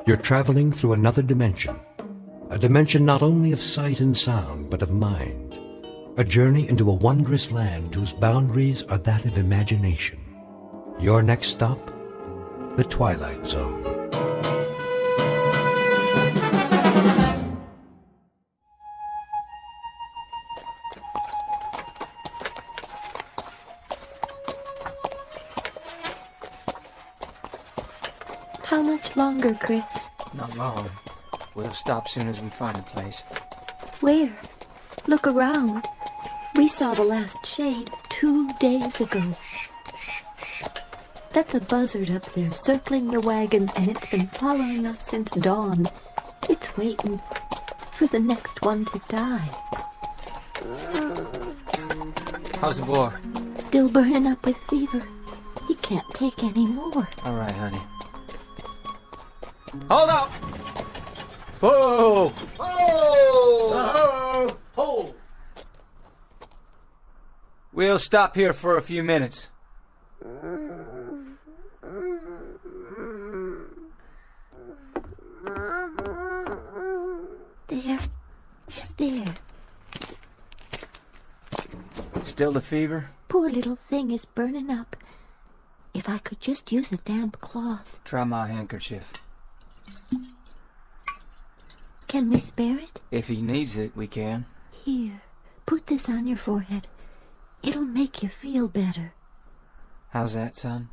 You're traveling through another dimension. A dimension not only of sight and sound, but of mind. A journey into a wondrous land whose boundaries are that of imagination. Your next stop? The Twilight Zone. How much longer, Chris? Not long. We'll stop soon as we find a place. Where? Look around. We saw the last shade 2 days ago. That's a buzzard up there circling the wagons, and it's been following us since dawn. It's waiting for the next one to die. How's the boy? Still burning up with fever. He can't take any more. All right, honey. Hold up! Whoa! Oh! Hold! We'll stop here for a few minutes. There. Still the fever? Poor little thing is burning up. If I could just use a damp cloth. Try my handkerchief. Can we spare it? If he needs it, we can. Here, put this on your forehead. It'll make you feel better. How's that, son?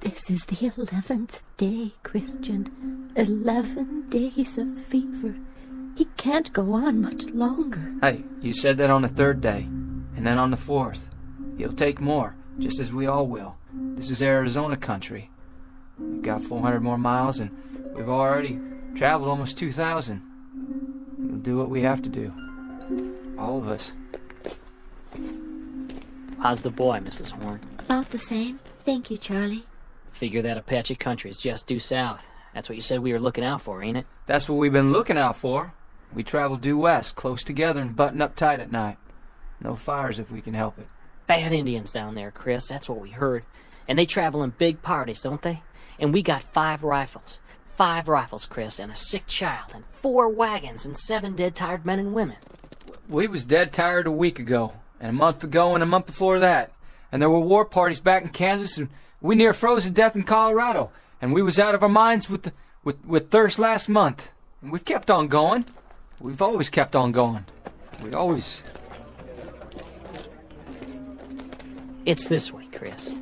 This is the 11th day, Christian. 11 days of fever. He can't go on much longer. Hey, you said that on the 3rd day, and then on the 4th. He'll take more, just as we all will. This is Arizona country. We've got 400 more miles, and we've already traveled almost 2,000. We'll do what we have to do. All of us. How's the boy, Mrs. Horn? About the same. Thank you, Charlie. Figure that Apache country is just due south. That's what you said we were looking out for, ain't it? That's what we've been looking out for. We travel due west, close together and button up tight at night. No fires if we can help it. Bad Indians down there, Chris. That's what we heard. And they travel in big parties, don't they? And we got 5 rifles. 5 rifles, Chris, and a sick child, and 4 wagons, and 7 dead tired men and women. We was dead tired a week ago, and a month ago, and a month before that. And there were war parties back in Kansas, and we near froze to death in Colorado. And we was out of our minds with thirst last month. And we've kept on going. We've always kept on going. We always... It's this way, Chris.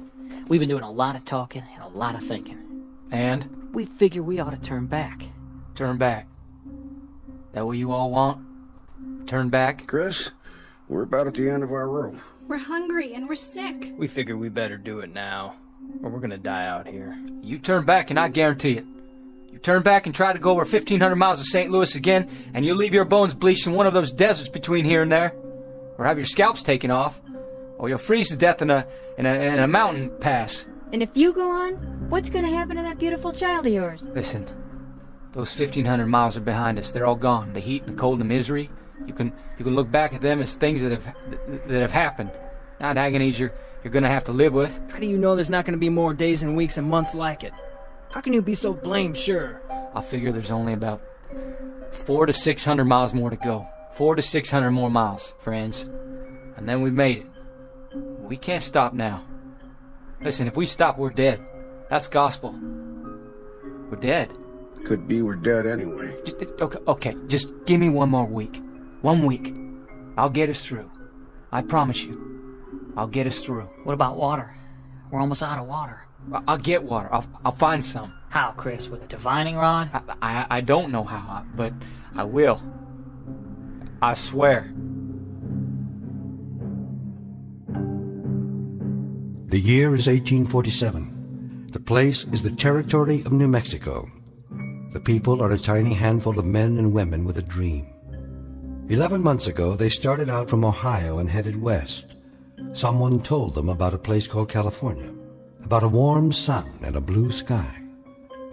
We've been doing a lot of talking and a lot of thinking. And? We figure we ought to turn back. Turn back. That what you all want? Turn back? Chris, we're about at the end of our rope. We're hungry and we're sick. We figure we better do it now, or we're gonna die out here. You turn back and I guarantee it. You turn back and try to go over 1,500 miles of St. Louis again, and you'll leave your bones bleached in one of those deserts between here and there. Or have your scalps taken off. Or you'll freeze to death in a mountain pass. And if you go on, what's going to happen to that beautiful child of yours? Listen, those 1,500 miles are behind us. They're all gone. The heat and the cold and the misery. You can look back at them as things that have happened, not agonies you're going to have to live with. How do you know there's not gonna be more days and weeks and months like it? How can you be so blamed sure? I figure there's only about 400 to 600 miles more to go. 400 to 600 more miles, friends. And then we've made it. We can't stop now. Listen, if we stop, we're dead. That's gospel. We're dead. Could be we're dead anyway. Okay, just give me one more week. 1 week. I'll get us through. I promise you. I'll get us through. What about water? We're almost out of water. I'll get water. I'll find some. How, Chris? With a divining rod? I don't know how, but I will. I swear. The year is 1847. The place is the territory of New Mexico. The people are a tiny handful of men and women with a dream. 11 months ago, they started out from Ohio and headed west. Someone told them about a place called California, about a warm sun and a blue sky,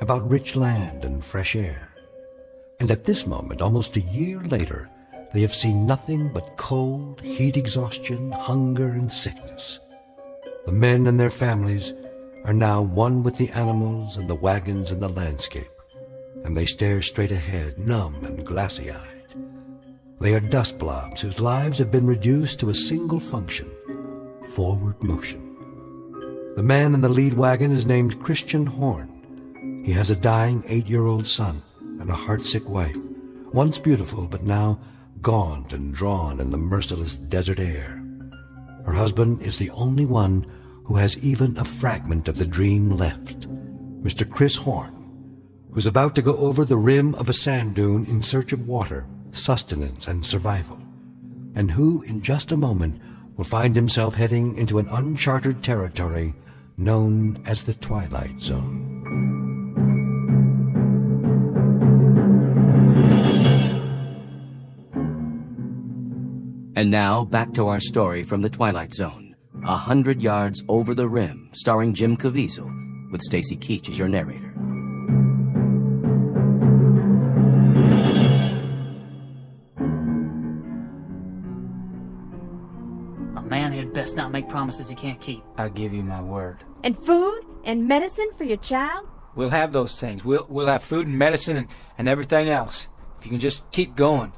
about rich land and fresh air. And at this moment, almost a year later, they have seen nothing but cold, heat exhaustion, hunger, and sickness. The men and their families are now one with the animals and the wagons and the landscape, and they stare straight ahead, numb and glassy-eyed. They are dust blobs whose lives have been reduced to a single function: forward motion. The man in the lead wagon is named Christian Horn. He has a dying 8-year-old son and a heartsick wife, once beautiful but now gaunt and drawn in the merciless desert air. Her husband is the only one who has even a fragment of the dream left, Mr. Chris Horn, who's about to go over the rim of a sand dune in search of water, sustenance, and survival, and who, in just a moment, will find himself heading into an uncharted territory known as the Twilight Zone. And now, back to our story from the Twilight Zone. 100 Yards Over the Rim, starring Jim Caviezel, with Stacy Keach as your narrator. A man had best not make promises he can't keep. I give you my word. And food and medicine for your child? We'll have those things. We'll have food and medicine and everything else. If you can just keep going.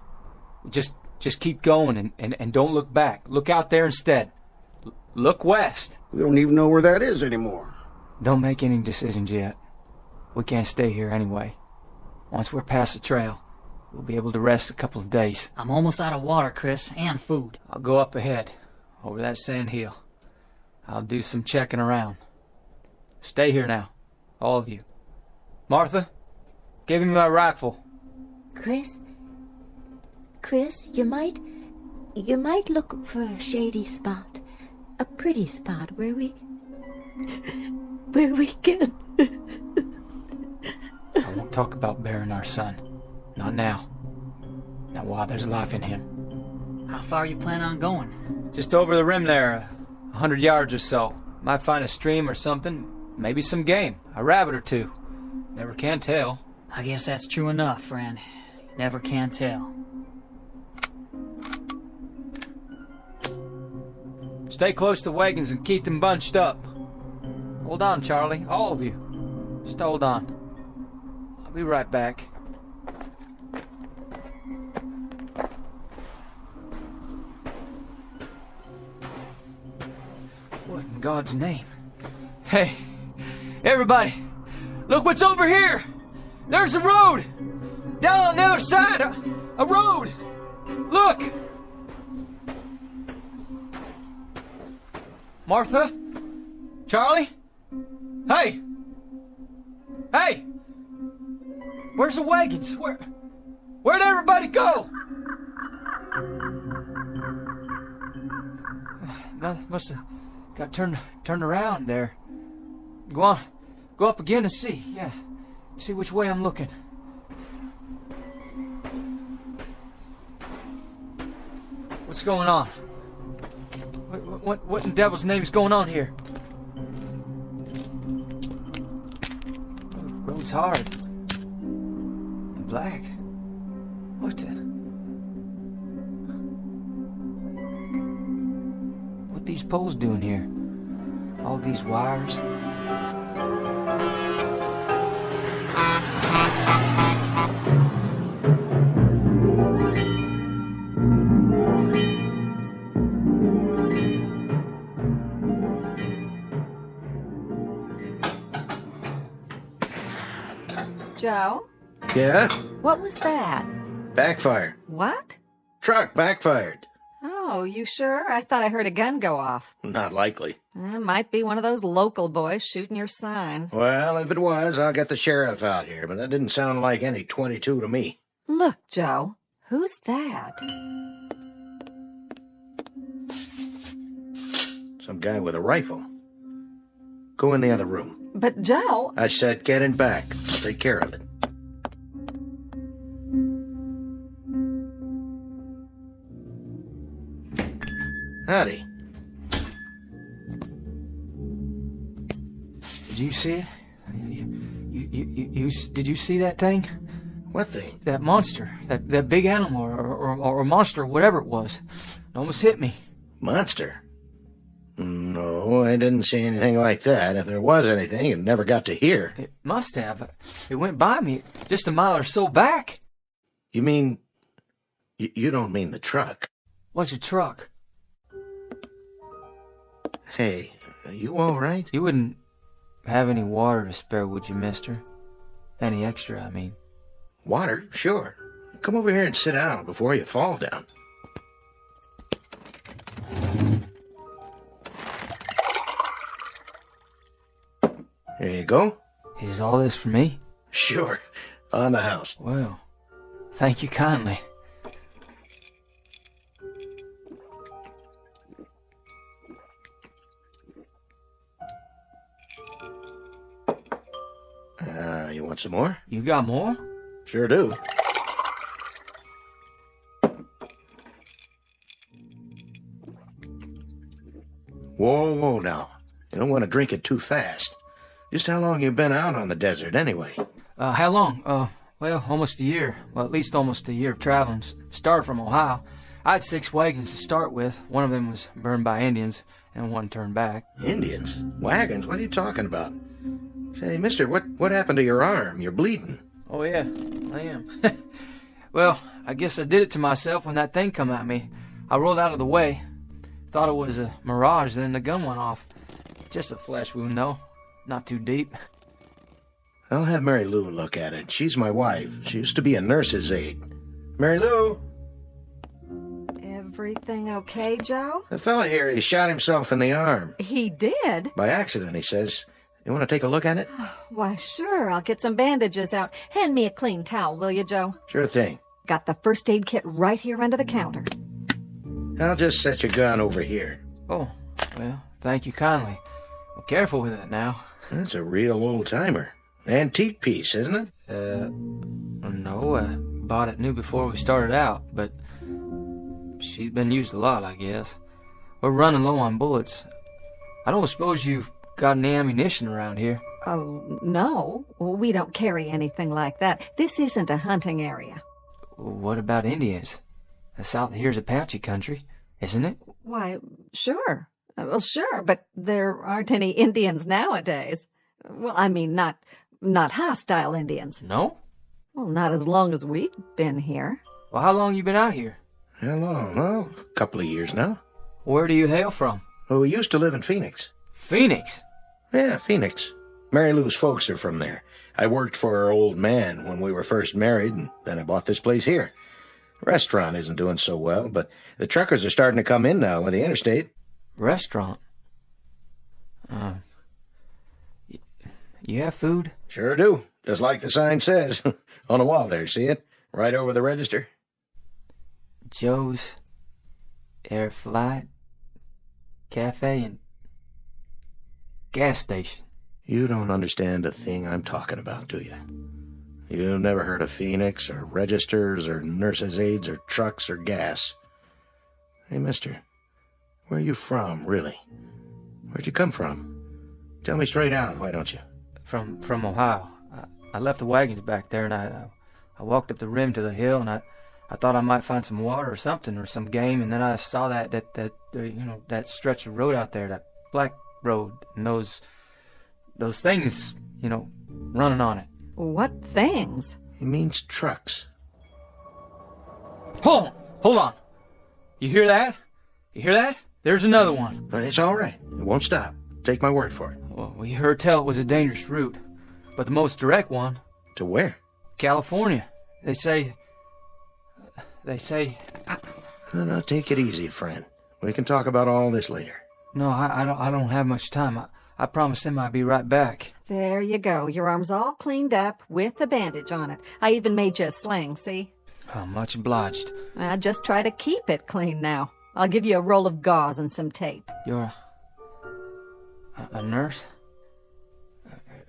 Just keep going and don't look back. Look out there instead. Look west. We don't even know where that is anymore. Don't make any decisions yet. We can't stay here anyway. Once we're past the trail, we'll be able to rest a couple of days. I'm almost out of water, Chris, and food. I'll go up ahead, over that sand hill. I'll do some checking around. Stay here now, all of you. Martha, give me my rifle. Chris, you might look for a shady spot, a pretty spot where we can. I won't talk about burying our son. Not now. Not while there's life in him. How far you plan on going? Just over the rim there, 100 yards or so. Might find a stream or something. Maybe some game. A rabbit or two. Never can tell. I guess that's true enough, friend. You never can tell. Stay close to wagons and keep them bunched up. Hold on, Charlie. All of you. Just hold on. I'll be right back. What in God's name? Hey, everybody, look what's over here! There's a road! Down on the other side, a road! Look! Martha? Charlie? Hey! Hey! Where's the wagons? Where'd everybody go? Must have got turned around there. Go on. Go up again and see. Yeah. See which way I'm looking. What's going on? What in the devil's name is going on here? Road's hard. And black. What the? What these poles doing here? All these wires? Joe? Yeah? What was that? Backfire. What? Truck backfired. Oh, you sure? I thought I heard a gun go off. Not likely. Might be one of those local boys shooting your sign. Well, if it was, I'll get the sheriff out here, but that didn't sound like any 22 to me. Look, Joe. Who's that? Some guy with a rifle. Go in the other room. But, Joe... I said get in back. I'll take care of it. Howdy. Did you see it? Did you see that thing? What thing? That monster. That big animal or monster, whatever it was. It almost hit me. Monster? No, I didn't see anything like that. If there was anything, it never got to here. It must have. It went by me just a mile or so back. You mean... You don't mean the truck? What's a truck? Hey, are you all right? You wouldn't have any water to spare, would you, mister? Any extra, I mean. Water? Sure. Come over here and sit down before you fall down. There you go. Is all this for me? Sure. On the house. Well, thank you kindly. You want some more? You got more? Sure do. Whoa, now. You don't want to drink it too fast. Just how long you been out on the desert, anyway? How long? Well, almost a year. Well, at least almost a year of traveling. Started from Ohio. I had 6 wagons to start with. One of them was burned by Indians, and one turned back. Indians? Wagons? What are you talking about? Say, mister, what happened to your arm? You're bleeding. Oh, yeah, I am. Well, I guess I did it to myself when that thing come at me. I rolled out of the way. Thought it was a mirage, then the gun went off. Just a flesh wound, though. Not too deep. I'll have Mary Lou look at it. She's my wife. She used to be a nurse's aide. Mary Lou? Everything okay, Joe? The fella here, he shot himself in the arm. He did? By accident, he says. You want to take a look at it? Why, sure. I'll get some bandages out. Hand me a clean towel, will you, Joe? Sure thing. Got the first aid kit right here under the counter. I'll just set your gun over here. Oh, well, thank you kindly. Well, careful with it now. That's a real old-timer. Antique piece, isn't it? No, bought it new before we started out, but she's been used a lot, I guess. We're running low on bullets. I don't suppose you've got any ammunition around here? Oh, no. We don't carry anything like that. This isn't a hunting area. What about Indians? The south here's Apache country, isn't it? Why, sure. Well, sure, but there aren't any Indians nowadays. Well, I mean, not hostile Indians. No? Well, not as long as we've been here. Well, how long you been out here? How long? Oh, a couple of years now. Where do you hail from? Well, we used to live in Phoenix. Phoenix? Yeah, Phoenix. Mary Lou's folks are from there. I worked for her old man when we were first married, and then I bought this place here. The restaurant isn't doing so well, but the truckers are starting to come in now with the interstate. Restaurant? You have food? Sure do. Just like the sign says. On the wall there, see it? Right over the register. Joe's Air Flight Cafe and gas station. You don't understand a thing I'm talking about, do you? You've never heard of Phoenix, or registers, or nurses' aides, or trucks, or gas. Hey, mister, where are you from, really? Where'd you come from? Tell me straight out, why don't you? From Ohio. I left the wagons back there, and I walked up the rim to the hill, and I thought I might find some water or something, or some game, and then I saw that stretch of road out there, that black road, and those things, running on it. What things? He means trucks. Hold on. You hear that? You hear that? There's another one. It's all right. It won't stop. Take my word for it. Well, we heard tell it was a dangerous route, but the most direct one. To where? California. They say... No, take it easy, friend. We can talk about all this later. No, I don't have much time. I promised him I'd be right back. There you go. Your arm's all cleaned up with a bandage on it. I even made you a sling, see? Oh, much obliged. I just try to keep it clean now. I'll give you a roll of gauze and some tape. You're a nurse?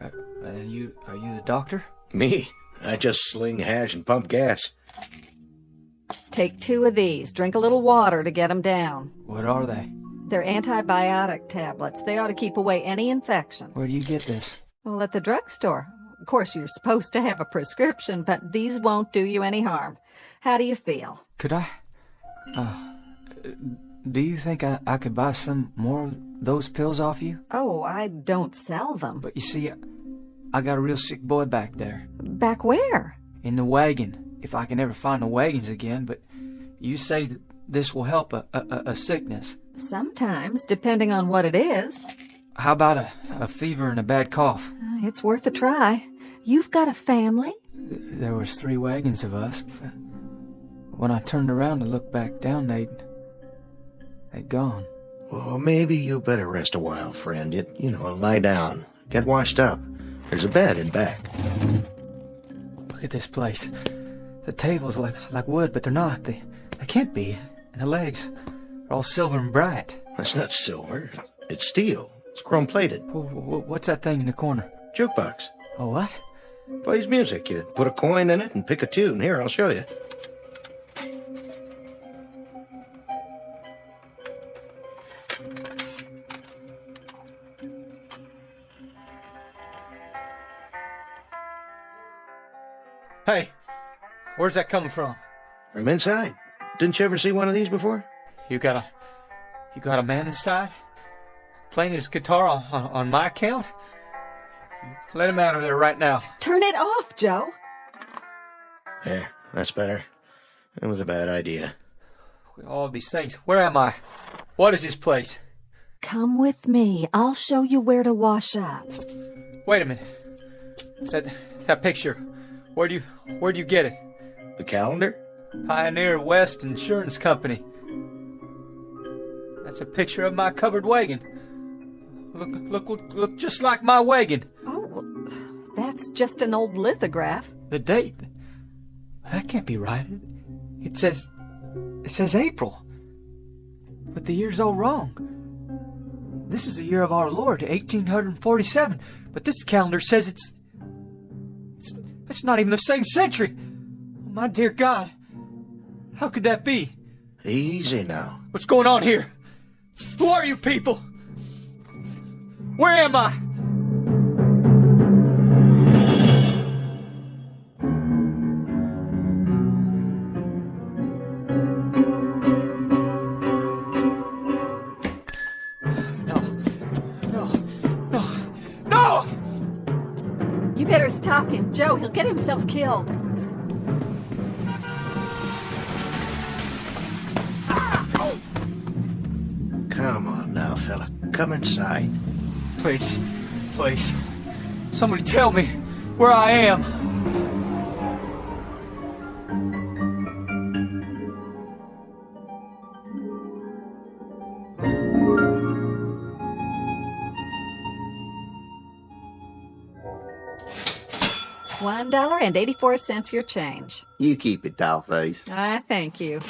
Are you the doctor? Me? I just sling hash and pump gas. Take 2 of these. Drink a little water to get them down. What are they? They're antibiotic tablets. They ought to keep away any infection. Where do you get this? Well, at the drugstore. Of course, you're supposed to have a prescription, but these won't do you any harm. How do you feel? Could I? do you think I could buy some more of those pills off you? Oh, I don't sell them. But you see, I got a real sick boy back there. Back where? In the wagon, if I can ever find the wagons again. But you say that this will help a sickness. Sometimes, depending on what it is. How about a fever and a bad cough? It's worth a try. You've got a family? There was 3 wagons of us. When I turned around to look back down, they'd gone. Well, maybe you better rest a while, friend. Lie down. Get washed up. There's a bed in back. Look at this place. The tables like wood, but they're not. They can't be. And the legs are all silver and bright. That's not silver. It's steel. It's chrome-plated. What's that thing in the corner? Jukebox. A what? Plays music. You put a coin in it and pick a tune. Here, I'll show you. Hey, where's that coming from? From inside. Didn't you ever see one of these before? You got a man inside? Playing his guitar on my account? Let him out of there right now. Turn it off, Joe. There, that's better. It was a bad idea. All these things. Where am I? What is this place? Come with me. I'll show you where to wash up. Wait a minute. That picture. Where'd you get it? The calendar? Pioneer West Insurance Company. That's a picture of my covered wagon. Look just like my wagon. Oh, well, that's just an old lithograph. The date. That can't be right. It says April. But the year's all wrong. This is the year of our Lord, 1847. But this calendar says it's not even the same century. My dear God. How could that be? Easy now. What's going on here? Who are you people? Where am I? No! You better stop him, Joe. He'll get himself killed. Come on now, fella. Come inside. Please. Somebody tell me where I am. $1.84 your change. You keep it, dollface. Thank you.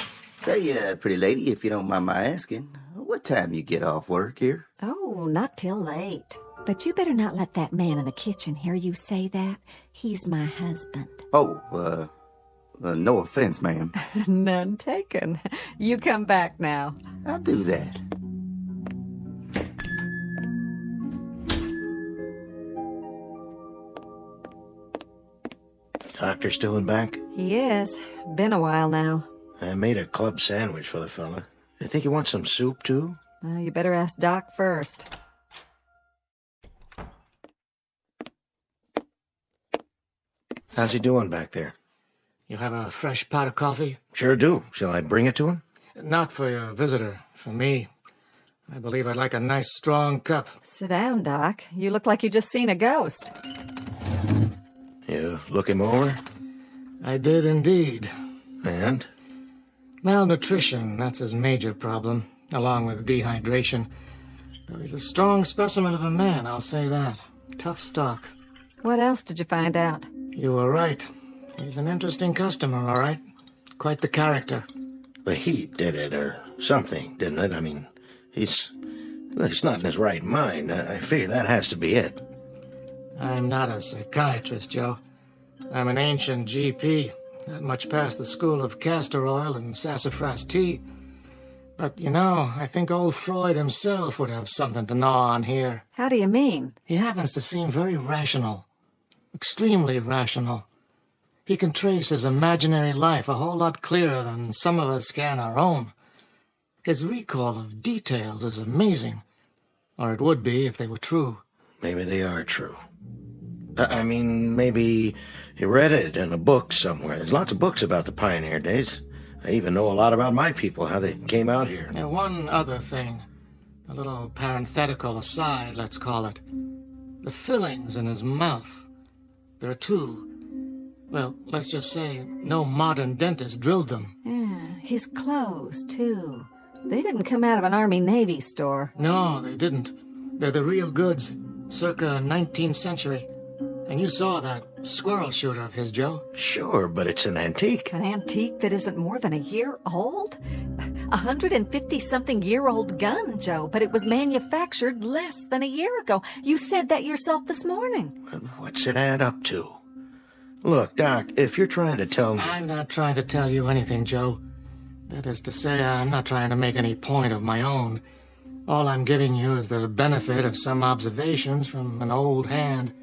Say, pretty lady, if you don't mind my asking, what time you get off work here? Oh, not till late. But you better not let that man in the kitchen hear you say that. He's my husband. Oh, no offense, ma'am. None taken. You come back now. I'll do that. Doctor still in back? He is. Been a while now. I made a club sandwich for the fella. You think you want some soup, too? Well, you better ask Doc first. How's he doing back there? You have a fresh pot of coffee? Sure do. Shall I bring it to him? Not for your visitor. For me. I believe I'd like a nice strong cup. Sit down, Doc. You look like you just seen a ghost. You look him over? I did indeed. And? Malnutrition, that's his major problem, along with dehydration. Though he's a strong specimen of a man, I'll say that. Tough stock. What else did you find out? You were right. He's an interesting customer, all right. Quite the character. The heat did it, or something, didn't it? I mean, he's not in his right mind. I figure that has to be it. I'm not a psychiatrist, Joe. I'm an ancient GP, not much past the school of castor oil and sassafras tea. But, I think old Freud himself would have something to gnaw on here. How do you mean? He happens to seem very rational. Extremely rational. He can trace his imaginary life a whole lot clearer than some of us can our own. His recall of details is amazing. Or it would be if they were true. Maybe they are true. I mean, maybe he read it in a book somewhere. There's lots of books about the pioneer days. I even know a lot about my people, how they came out here. Now, one other thing. A little parenthetical aside, let's call it. The fillings in his mouth. There are two. Well, let's just say no modern dentist drilled them. Yeah, his clothes, too. They didn't come out of an Army-Navy store. No, they didn't. They're the real goods, circa 19th century. And you saw that squirrel shooter of his, Joe. Sure, but it's an antique. An antique that isn't more than a year old? 150-something-year-old gun, Joe, but it was manufactured less than a year ago. You said that yourself this morning. What's it add up to? Look, Doc, if you're trying to tell me... I'm not trying to tell you anything, Joe. That is to say, I'm not trying to make any point of my own. All I'm giving you is the benefit of some observations from an old hand.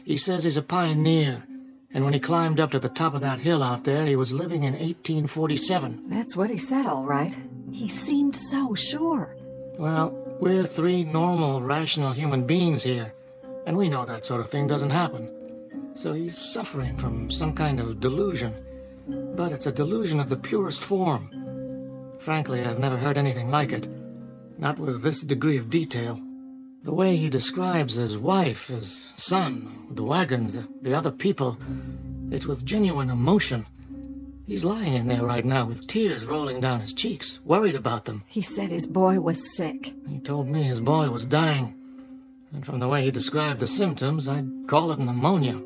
He says he's a pioneer, and when he climbed up to the top of that hill out there, he was living in 1847. That's what he said, all right. He seemed so sure. Well, we're three normal, rational human beings here, and we know that sort of thing doesn't happen. So he's suffering from some kind of delusion. But it's a delusion of the purest form. Frankly, I've never heard anything like it. Not with this degree of detail. The way he describes his wife, his son, the wagons, the other people, it's with genuine emotion. He's lying in there right now with tears rolling down his cheeks, worried about them. He said his boy was sick. He told me his boy was dying. And from the way he described the symptoms, I'd call it pneumonia.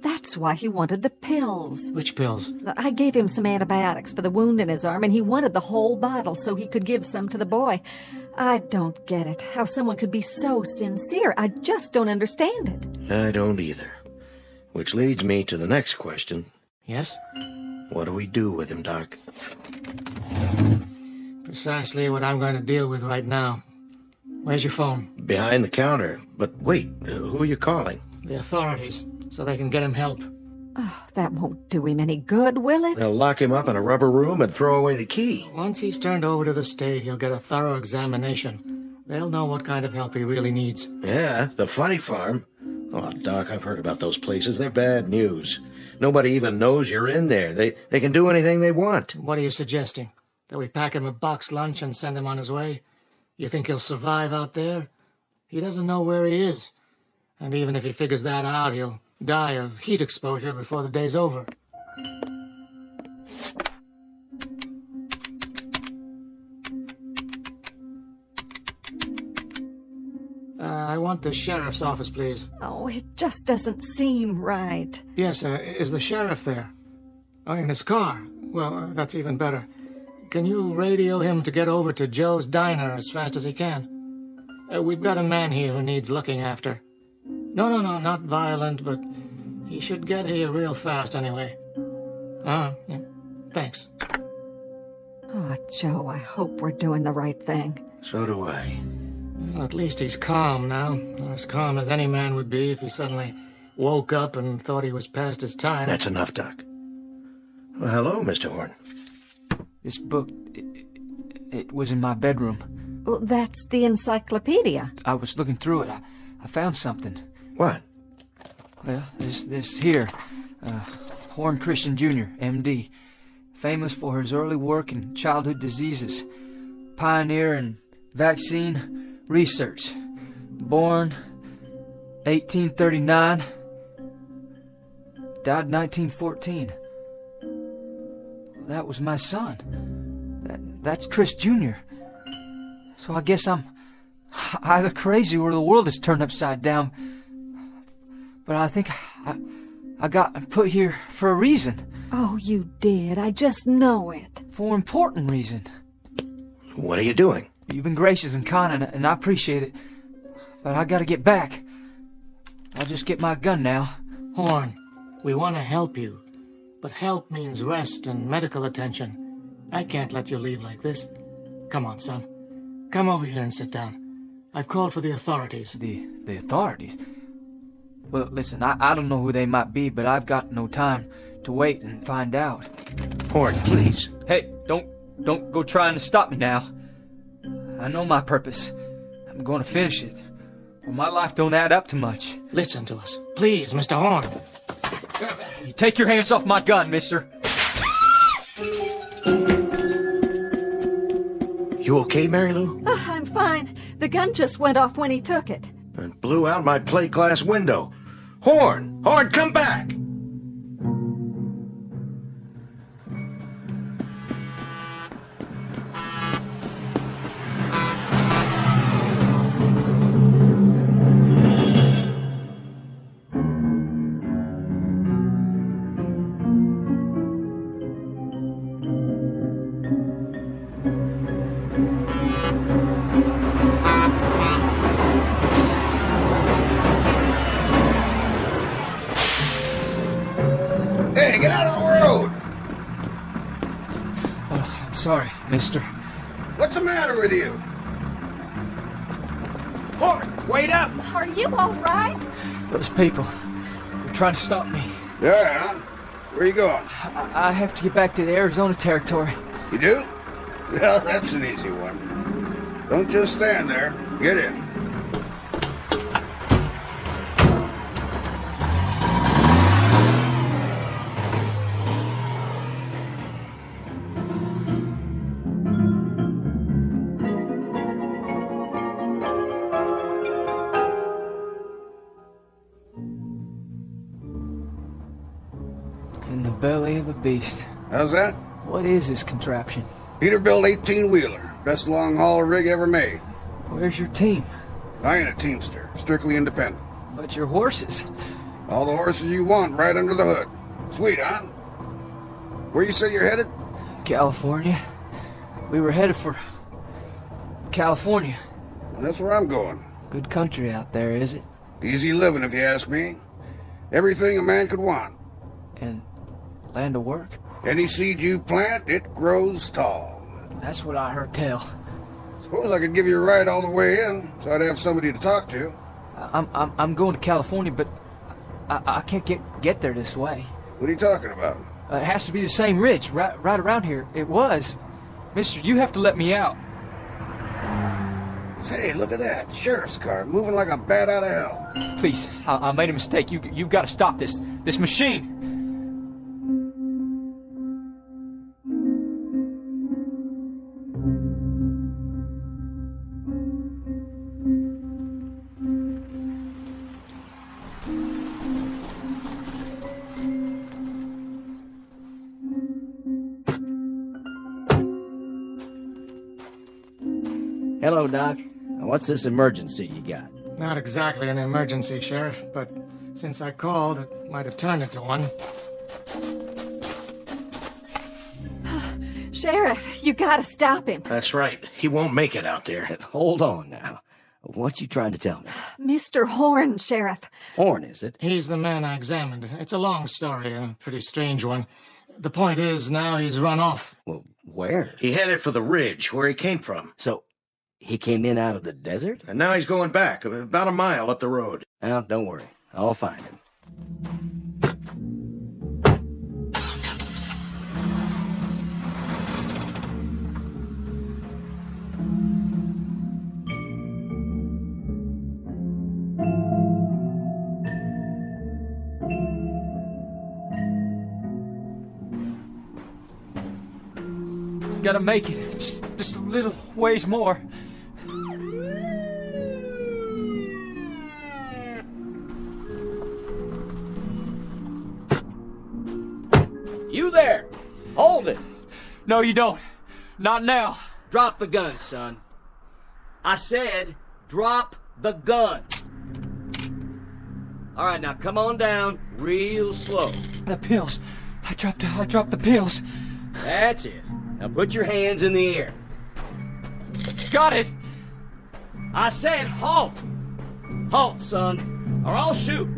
That's why he wanted the pills. Which pills? I gave him some antibiotics for the wound in his arm, and he wanted the whole bottle so he could give some to the boy. I don't get it, how someone could be so sincere. I just don't understand it. I don't either. Which leads me to the next question. Yes? What do we do with him, Doc? Precisely what I'm going to deal with right now. Where's your phone? Behind the counter. But wait, who are you calling? The authorities, so they can get him help. Oh, that won't do him any good, will it? They'll lock him up in a rubber room and throw away the key. Once he's turned over to the state, he'll get a thorough examination. They'll know what kind of help he really needs. Yeah, the funny farm. Oh, Doc, I've heard about those places. They're bad news. Nobody even knows you're in there. They can do anything they want. What are you suggesting? That we pack him a box lunch and send him on his way? You think he'll survive out there? He doesn't know where he is. And even if he figures that out, he'll die of heat exposure before the day's over. I want the sheriff's office, please. Oh, it just doesn't seem right. Yes, is the sheriff there? Oh, in his car? Well, that's even better. Can you radio him to get over to Joe's Diner as fast as he can? We've got a man here who needs looking after. No, not violent, but he should get here real fast anyway. Yeah. Thanks. Oh, Joe, I hope we're doing the right thing. So do I. Well, at least he's calm now. As calm as any man would be if he suddenly woke up and thought he was past his time. That's enough, Doc. Well, hello, Mr. Horn. This book, it was in my bedroom. Well, that's the encyclopedia. I was looking through it. I found something. What? Well, this here. Horn Christian Jr., M.D., famous for his early work in childhood diseases, pioneer in vaccine research. Born 1839, died 1914. That was my son. That's Chris Jr. So I guess I'm either crazy or the world is turned upside down. But I think I got put here for a reason. Oh, you did. I just know it. For an important reason. What are you doing? You've been gracious and kind, and I appreciate it. But I gotta get back. I'll just get my gun now. Horn, we want to help you. But help means rest and medical attention. I can't let you leave like this. Come on, son. Come over here and sit down. I've called for the authorities. The authorities? Well, listen, I don't know who they might be, but I've got no time to wait and find out. Horn, please. Hey, don't Don't go trying to stop me now. I know my purpose. I'm going to finish it. Well, my life don't add up to much. Listen to us. Please, Mr. Horn. You take your hands off my gun, mister. You okay, Mary Lou? I'm fine. The gun just went off when he took it. And blew out my plate glass window. Horn! Horn, come back! Hey, get out of the road! Oh, I'm sorry, mister. What's the matter with you? Horn, wait up! Are you all right? Those people, they're trying to stop me. Yeah? Where you going? I have to get back to the Arizona territory. You do? Well, that's an easy one. Don't just stand there. Get in. In the belly of a beast. How's that? What is this contraption? Peterbilt 18-wheeler. Best long-haul rig ever made. Where's your team? I ain't a teamster. Strictly independent. But your horses. All the horses you want right under the hood. Sweet, huh? Where you say you're headed? California. We were headed for California. That's where I'm going. Good country out there, is it? Easy living, if you ask me. Everything a man could want. And land of work? Any seed you plant, it grows tall. That's what I heard tell. Suppose I could give you a ride all the way in, so I'd have somebody to talk to. I'm going to California, but I can't get there this way. What are you talking about? It has to be the same ridge, right around here. It was. Mister, you have to let me out. Say, look at that. Sheriff's car moving like a bat out of hell. Please, I made a mistake. You've got to stop this machine. Hello, Doc. What's this emergency you got? Not exactly an emergency, Sheriff, but since I called, it might have turned into one. Sheriff, you gotta stop him. That's right. He won't make it out there. Hold on now. What you trying to tell me? Mr. Horn, Sheriff. Horn, is it? He's the man I examined. It's a long story, a pretty strange one. The point is, now he's run off. Well, where? He headed for the ridge, where he came from. So, he came in out of the desert? And now he's going back, about a mile up the road. Well, don't worry. I'll find him. Gotta make it. Just a little ways more. You there! Hold it! No, you don't. Not now. Drop the gun, son. I said, drop the gun. All right, now come on down real slow. The pills. I dropped the pills. That's it. Now put your hands in the air. Got it! I said halt! Halt, son, or I'll shoot.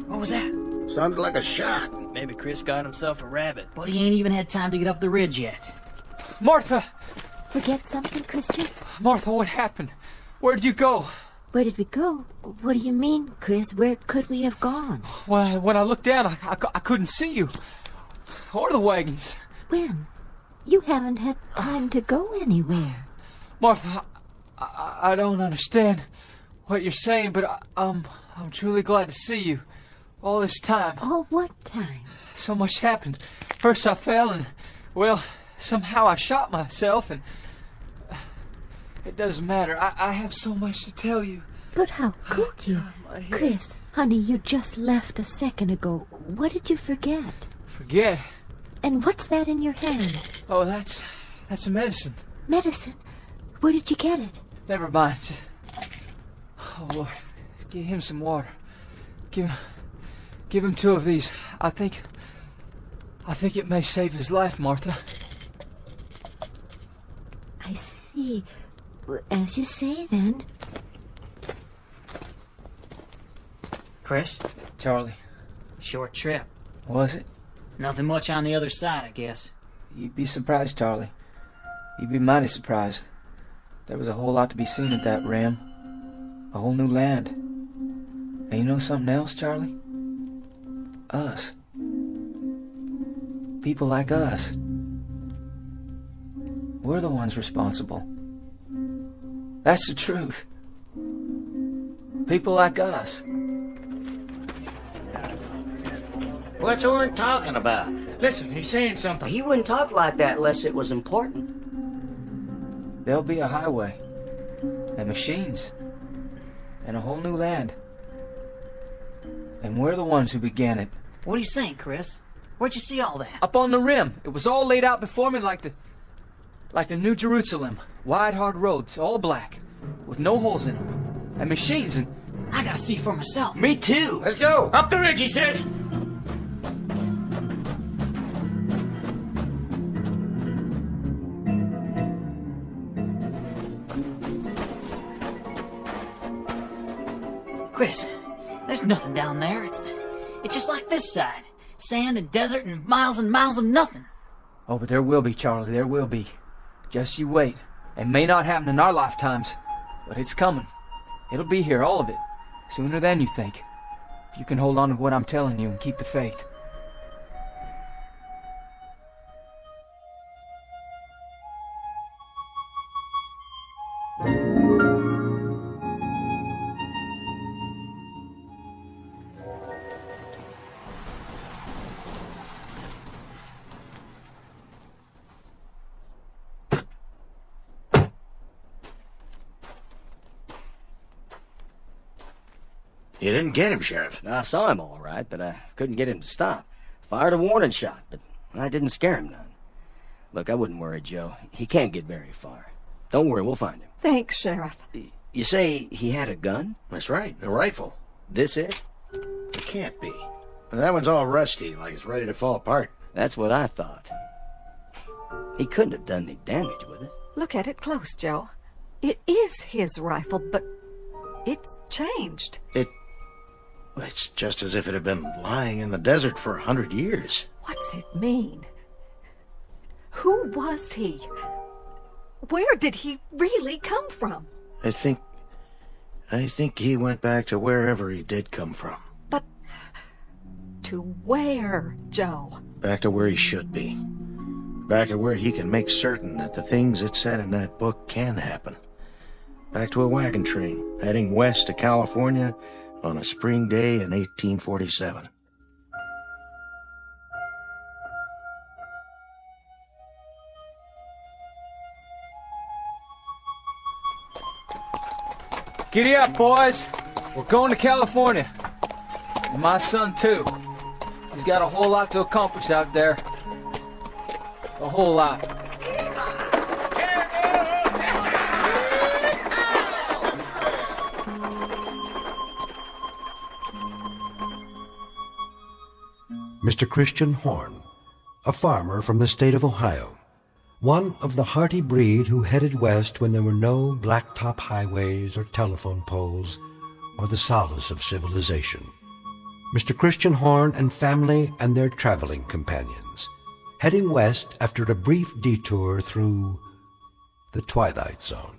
What was that? Sounded like a shot. Maybe Chris got himself a rabbit. But he ain't even had time to get up the ridge yet. Martha! Forget something, Christian? Martha, what happened? Where'd you go? Where did we go? What do you mean, Chris? Where could we have gone? When I looked down, I couldn't see you. Or the wagons. When? You haven't had time to go anywhere. Martha, I don't understand what you're saying, but I'm truly glad to see you. All this time. All what time? So much happened. First I fell and, well, somehow I shot myself and... It doesn't matter. I have so much to tell you. But how could you? Chris, honey, you just left a second ago. What did you forget? Forget? And what's that in your hand? Oh, that's a medicine. Medicine? Where did you get it? Never mind. Oh, Lord. Give him some water. Give him 2 of these. I think it may save his life, Martha. I see. As you say, then. Chris? Charlie. Short trip. Was it? Nothing much on the other side, I guess. You'd be surprised, Charlie. You'd be mighty surprised. There was a whole lot to be seen at that rim. A whole new land. And you know something else, Charlie? Us. People like us. We're the ones responsible. That's the truth. People like us. What's Orrin talking about? Listen, he's saying something. He wouldn't talk like that unless it was important. There'll be a highway. And machines. And a whole new land. And we're the ones who began it. What are you saying, Chris? Where'd you see all that? Up on the rim. It was all laid out before me like the New Jerusalem. Wide, hard roads, all black, with no holes in them. And machines and... I gotta see for myself. Me too. Let's go. Up the ridge, he says. Chris, there's nothing down there. It's just like this side. Sand and desert and miles of nothing. Oh, but there will be, Charlie, there will be. Just you wait. It may not happen in our lifetimes, but it's coming. It'll be here, all of it. Sooner than you think. If you can hold on to what I'm telling you and keep the faith. You didn't get him, Sheriff. I saw him all right, but I couldn't get him to stop. Fired a warning shot, but I didn't scare him none. Look, I wouldn't worry, Joe. He can't get very far. Don't worry, we'll find him. Thanks, Sheriff. You say he had a gun? That's right, a rifle. This it? It can't be. That one's all rusty, like it's ready to fall apart. That's what I thought. He couldn't have done any damage with it. Look at it close, Joe. It is his rifle, but it's changed. It's just as if it had been lying in the desert for 100 years. What's it mean? Who was he? Where did he really come from? I think he went back to wherever he did come from. But to where, Joe? Back to where he should be. Back to where he can make certain that the things it said in that book can happen. Back to a wagon train, heading west to California on a spring day in 1847. Giddy up, boys. We're going to California. And my son, too. He's got a whole lot to accomplish out there. A whole lot. Mr. Christian Horn, a farmer from the state of Ohio, one of the hearty breed who headed west when there were no blacktop highways or telephone poles or the solace of civilization. Mr. Christian Horn and family and their traveling companions, heading west after a brief detour through the Twilight Zone.